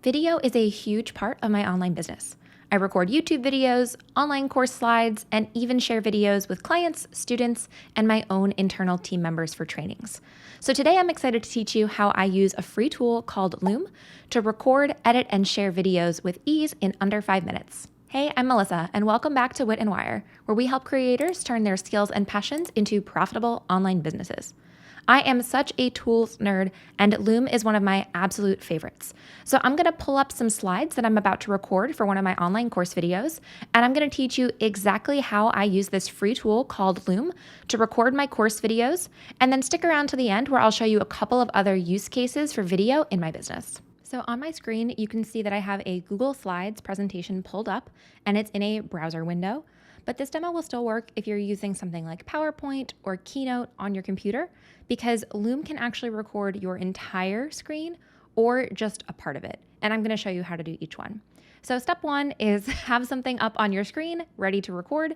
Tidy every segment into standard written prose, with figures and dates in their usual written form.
Video is a huge part of my online business. I record YouTube videos, online course slides, and even share videos with clients, students, and my own internal team members for trainings. So today I'm excited to teach you how I use a free tool called Loom to record, edit, and share videos with ease in under 5 minutes. Hey, I'm Melissa, and welcome back to Wit Wire, where we help creators turn their skills and passions into profitable online businesses. I am such a tools nerd, and Loom is one of my absolute favorites. So I'm going to pull up some slides that I'm about to record for one of my online course videos, and I'm going to teach you exactly how I use this free tool called Loom to record my course videos, and then stick around to the end where I'll show you a couple of other use cases for video in my business. So on my screen, you can see that I have a Google Slides presentation pulled up, and it's in a browser window. But this demo will still work if you're using something like PowerPoint or Keynote on your computer, because Loom can actually record your entire screen or just a part of it. And I'm going to show you how to do each one. So step one is have something up on your screen ready to record.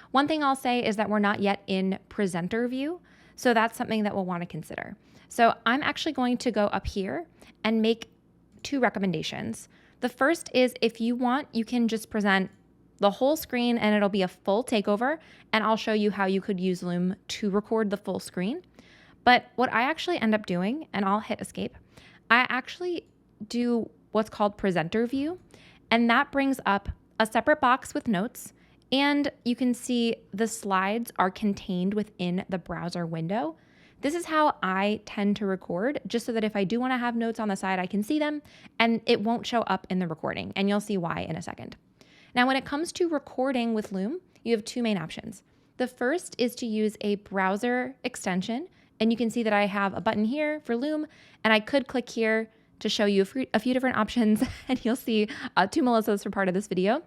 One thing I'll say is that we're not yet in presenter view, so that's something that we'll want to consider. So I'm actually going to go up here and make 2 recommendations. The first is if you want, you can just present the whole screen and it'll be a full takeover, and I'll show you how you could use Loom to record the full screen. But what I actually end up doing, and I'll hit escape, I actually do what's called presenter view, and that brings up a separate box with notes, and you can see the slides are contained within the browser window. This is how I tend to record, just so that if I do want to have notes on the side, I can see them and it won't show up in the recording, and you'll see why in a second. Now, when it comes to recording with Loom, you have 2 main options. The first is to use a browser extension, and you can see that I have a button here for Loom, and I could click here to show you a few different options, and you'll see 2 Melissas for part of this video.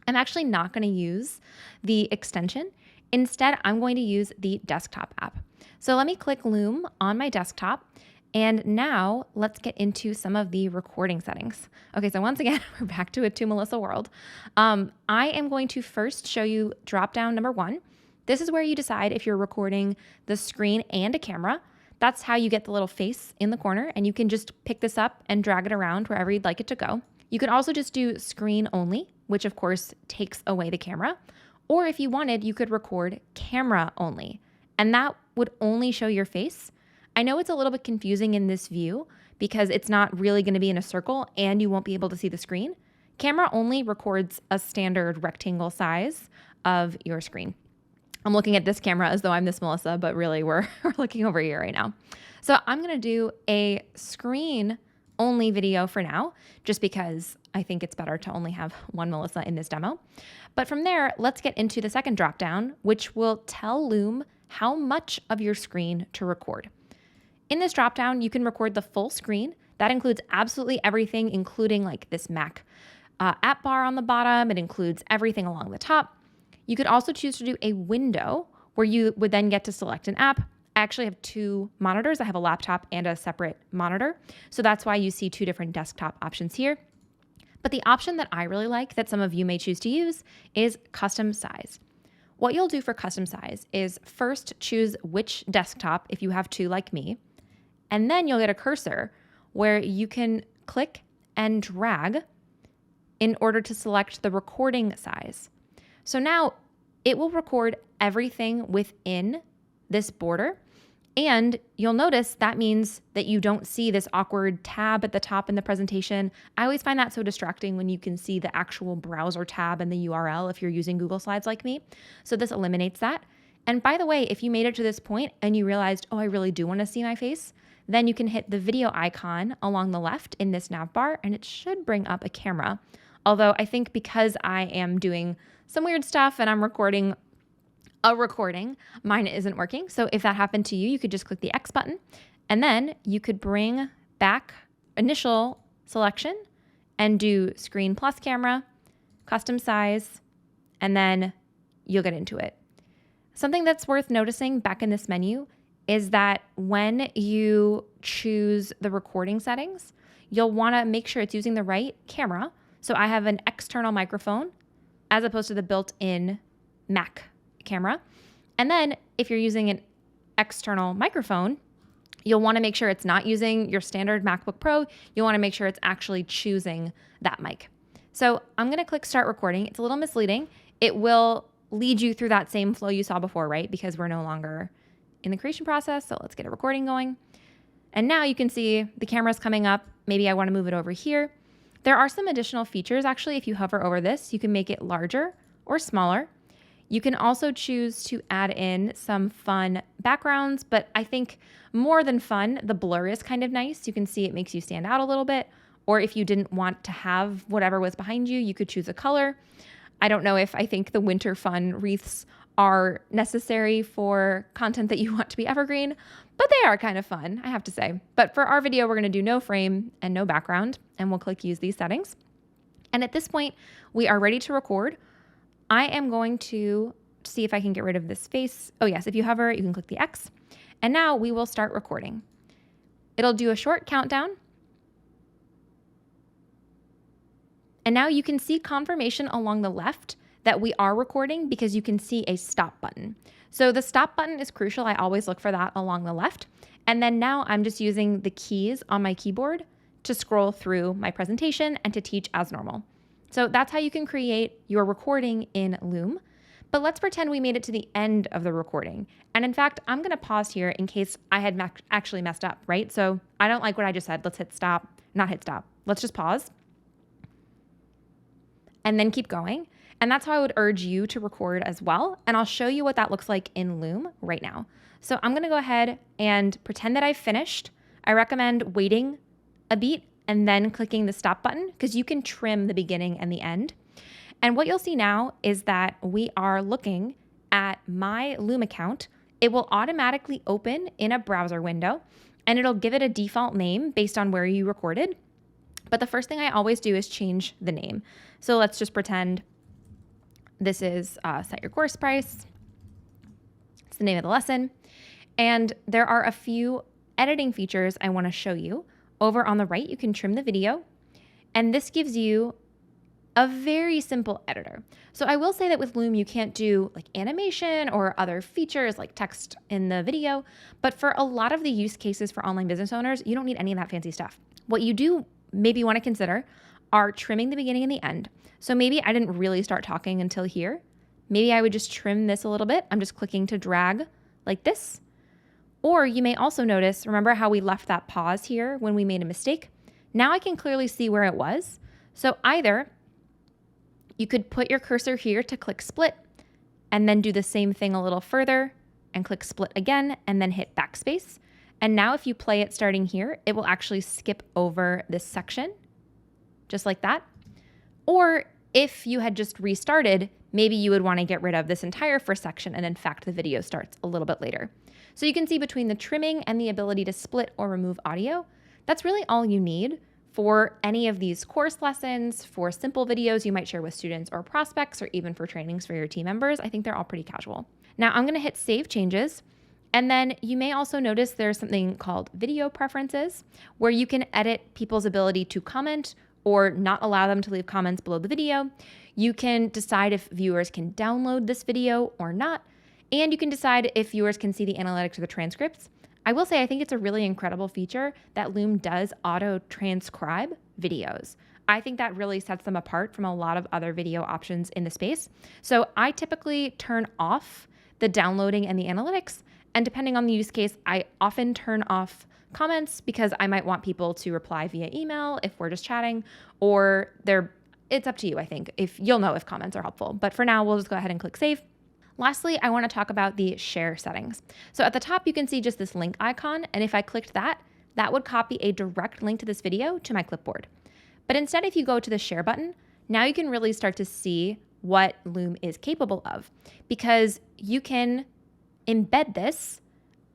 I'm actually not going to use the extension. Instead, I'm going to use the desktop app. So let me click Loom on my desktop. And now let's get into some of the recording settings. Okay, so once again, we're back to a 2 Melissa world. I am going to first show you drop down number 1. This is where you decide if you're recording the screen and a camera. That's how you get the little face in the corner, and you can just pick this up and drag it around wherever you'd like it to go. You could also just do screen only, which of course takes away the camera. Or if you wanted, you could record camera only, and that would only show your face. I know it's a little bit confusing in this view because it's not really going to be in a circle and you won't be able to see the screen. Camera only records a standard rectangle size of your screen. I'm looking at this camera as though I'm this Melissa, but really we're looking over here right now. So I'm going to do a screen only video for now, just because I think it's better to only have one Melissa in this demo. But from there, let's get into the second dropdown, which will tell Loom how much of your screen to record. In this dropdown, you can record the full screen. That includes absolutely everything, including like this Mac app bar on the bottom. It includes everything along the top. You could also choose to do a window where you would then get to select an app. I actually have 2 monitors. I have a laptop and a separate monitor. So that's why you see 2 different desktop options here. But the option that I really like that some of you may choose to use is custom size. What you'll do for custom size is first choose which desktop, if you have 2 like me, and then you'll get a cursor where you can click and drag in order to select the recording size. So now it will record everything within this border. And you'll notice that means that you don't see this awkward tab at the top in the presentation. I always find that so distracting when you can see the actual browser tab and the URL if you're using Google Slides like me. So this eliminates that. And by the way, if you made it to this point and you realized, oh, I really do want to see my face, then you can hit the video icon along the left in this nav bar, and it should bring up a camera. Although I think because I am doing some weird stuff and I'm recording a recording, mine isn't working. So if that happened to you, you could just click the X button, and then you could bring back initial selection and do screen plus camera, custom size, and then you'll get into it. Something that's worth noticing back in this menu is that when you choose the recording settings, you'll want to make sure it's using the right camera. So I have an external microphone as opposed to the built-in Mac camera. And then if you're using an external microphone, You'll want to make sure it's not using your standard MacBook Pro. You'll want to make sure it's actually choosing that mic. So I'm going to click start recording. It's a little misleading. It will lead you through that same flow you saw before, right? Because we're no longer in the creation process. So let's get a recording going. And now you can see the camera's coming up. Maybe I want to move it over here. There are some additional features. Actually, if you hover over this, you can make it larger or smaller. You can also choose to add in some fun backgrounds, but I think more than fun, the blur is kind of nice. You can see it makes you stand out a little bit. Or if you didn't want to have whatever was behind you, you could choose a color. I don't know if I think the winter fun wreaths are necessary for content that you want to be evergreen, but they are kind of fun, I have to say. But for our video, we're going to do no frame and no background, and we'll click use these settings. And at this point, we are ready to record. I am going to see if I can get rid of this face. Oh yes, if you hover, you can click the X. And now we will start recording. It'll do a short countdown. And now you can see confirmation along the left that we are recording because you can see a stop button. So the stop button is crucial. I always look for that along the left. And then now I'm just using the keys on my keyboard to scroll through my presentation and to teach as normal. So that's how you can create your recording in Loom. But let's pretend we made it to the end of the recording. And in fact, I'm going to pause here in case I had actually messed up, right? So I don't like what I just said. Let's hit stop, not hit stop. Let's just pause and then keep going. And that's how I would urge you to record as well. And I'll show you what that looks like in Loom right now. So I'm going to go ahead and pretend that I've finished. I recommend waiting a beat and then clicking the stop button because you can trim the beginning and the end. And what you'll see now is that we are looking at my Loom account. It will automatically open in a browser window and it'll give it a default name based on where you recorded. But the first thing I always do is change the name. So let's just pretend this is set your course price. It's the name of the lesson. And there are a few editing features I want to show you. Over on the right, you can trim the video. And this gives you a very simple editor. So I will say that with Loom, you can't do like animation or other features like text in the video. But for a lot of the use cases for online business owners, you don't need any of that fancy stuff. What you do maybe want to consider are trimming the beginning and the end. So maybe I didn't really start talking until here. Maybe I would just trim this a little bit. I'm just clicking to drag like this. Or you may also notice, remember how we left that pause here when we made a mistake? Now I can clearly see where it was. So either you could put your cursor here to click split and then do the same thing a little further and click split again and then hit backspace. And now if you play it starting here, it will actually skip over this section just like that. Or if you had just restarted, maybe you would want to get rid of this entire first section and in fact the video starts a little bit later. So you can see between the trimming and the ability to split or remove audio, that's really all you need for any of these course lessons, for simple videos you might share with students or prospects, or even for trainings for your team members. I think they're all pretty casual. Now I'm going to hit save changes. And then you may also notice there's something called video preferences where you can edit people's ability to comment or not allow them to leave comments below the video. You can decide if viewers can download this video or not. And you can decide if viewers can see the analytics or the transcripts. I will say I think it's a really incredible feature that Loom does auto-transcribe videos. I think that really sets them apart from a lot of other video options in the space. So I typically turn off the downloading and the analytics. And depending on the use case, I often turn off comments because I might want people to reply via email if we're just chatting, or it's up to you, I think, if you'll know if comments are helpful. But for now, we'll just go ahead and click save. Lastly, I want to talk about the share settings. So at the top, you can see just this link icon. And if I clicked that, that would copy a direct link to this video to my clipboard. But instead, if you go to the share button, now you can really start to see what Loom is capable of because you can embed this.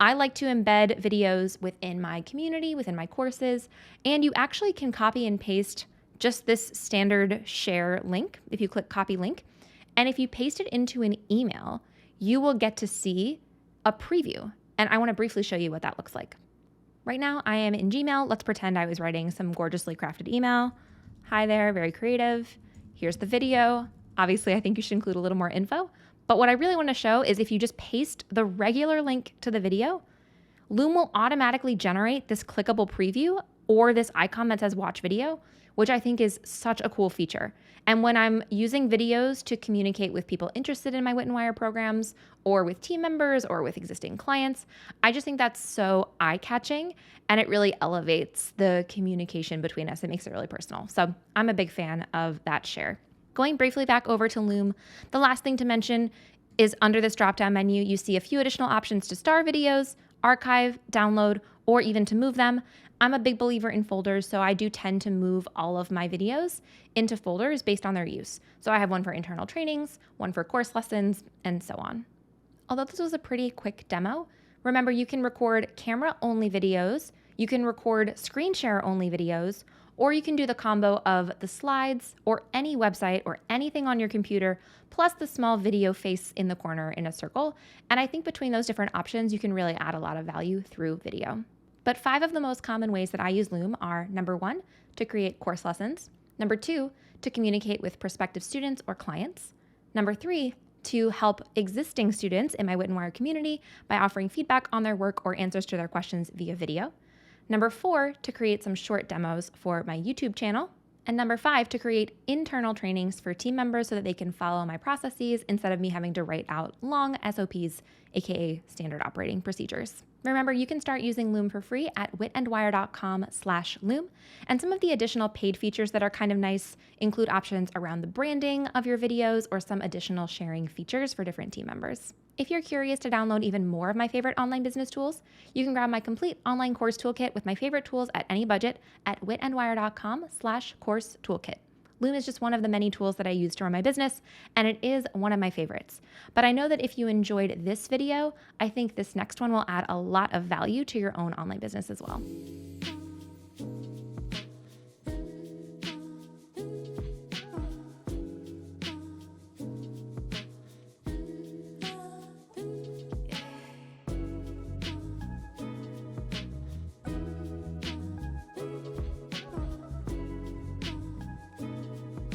I like to embed videos within my community, within my courses, and you actually can copy and paste just this standard share link if you click copy link. And if you paste it into an email, you will get to see a preview. And I want to briefly show you what that looks like. Right now I am in Gmail. Let's pretend I was writing some gorgeously crafted email. Hi there, very creative. Here's the video. Obviously, I think you should include a little more info. But what I really want to show is if you just paste the regular link to the video, Loom will automatically generate this clickable preview or this icon that says watch video, which I think is such a cool feature. And when I'm using videos to communicate with people interested in my Wit Wire programs or with team members or with existing clients, I just think that's so eye-catching and it really elevates the communication between us. It makes it really personal. So I'm a big fan of that share. Going briefly back over to Loom, the last thing to mention is under this drop-down menu, you see a few additional options to star videos, archive, download, or even to move them. I'm a big believer in folders, so I do tend to move all of my videos into folders based on their use. So I have one for internal trainings, one for course lessons, and so on. Although this was a pretty quick demo, remember you can record camera-only videos, you can record screen share-only videos, or you can do the combo of the slides or any website or anything on your computer, plus the small video face in the corner in a circle. And I think between those different options, you can really add a lot of value through video. But 5 of the most common ways that I use Loom are: number 1, to create course lessons; number 2, to communicate with prospective students or clients; number 3, to help existing students in my Wit Wire community by offering feedback on their work or answers to their questions via video; number 4, to create some short demos for my YouTube channel; and number 5, to create internal trainings for team members so that they can follow my processes instead of me having to write out long SOPs, aka standard operating procedures. Remember, you can start using Loom for free at witandwire.com/Loom. And some of the additional paid features that are kind of nice include options around the branding of your videos or some additional sharing features for different team members. If you're curious to download even more of my favorite online business tools, you can grab my complete online course toolkit with my favorite tools at any budget at witandwire.com/course toolkit. Loom is just one of the many tools that I use to run my business, and it is one of my favorites. But I know that if you enjoyed this video, I think this next one will add a lot of value to your own online business as well.